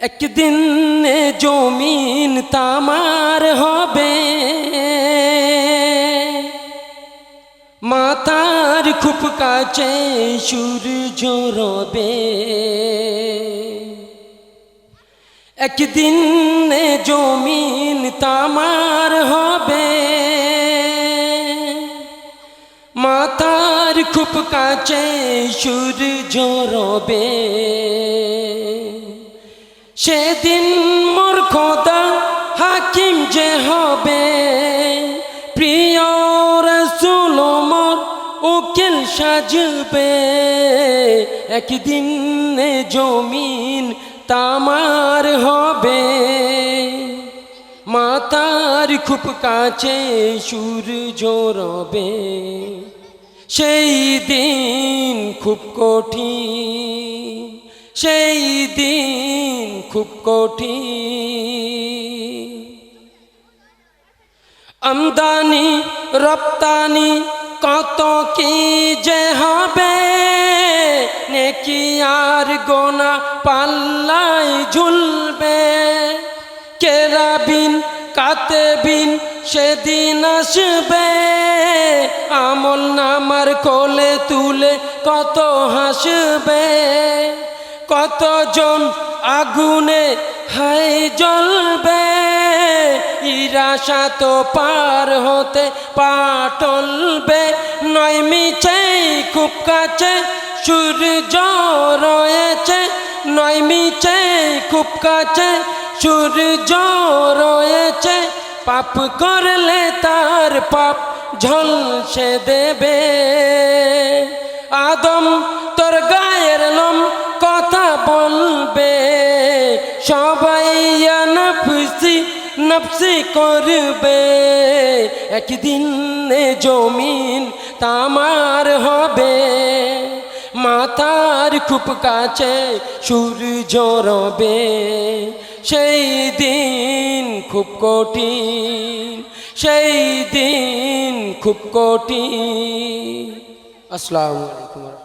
একদিন জমিন তামার হবে, মাতার খুব কাছে সূর্য রবে। একদিন জমিন তামার হবে, মাতার খুব কাছে সূর্য রবে। সেদিন মোর খোদা হাকিম যে হবে, প্রিয় রাসূল মোর উকিল সাজবে। একদিন জমিন তামার হবে, মাতার খুব কাছে সূর্য রবে। সেই দিন খুব কঠিন, সেই দিন খুব কঠিন। আমদানি রপ্তানি কত কি যে হবে, নেকি আর গোনা পাল্লাই ঝুলবে। কেরাবিন কাতেবিন সেদিন আসবে, আমল নামার কোলে তুলে কত হাসবে। কতজন আগুনে হাই জ্বলবে, ইরাশা তো পার হতে পাটলবে। নয় মিছে খুব কাছে সূর্য রয়েছে, নয় মিছে খুব কাছে সূর্য রয়েছে। পাপ করলে তার পাপ ঝলসে দেবে। আদম তোর গায়ের লোম কথা বলবে, সবাই নফসি নফসি করবে। একদিন জমিন তামার হবে, মাতার খুব কাছে সূর্য রবে। সেই দিন খুব কঠিন, সেই দিন খুব কঠিন। আসসালামু আলাইকুম।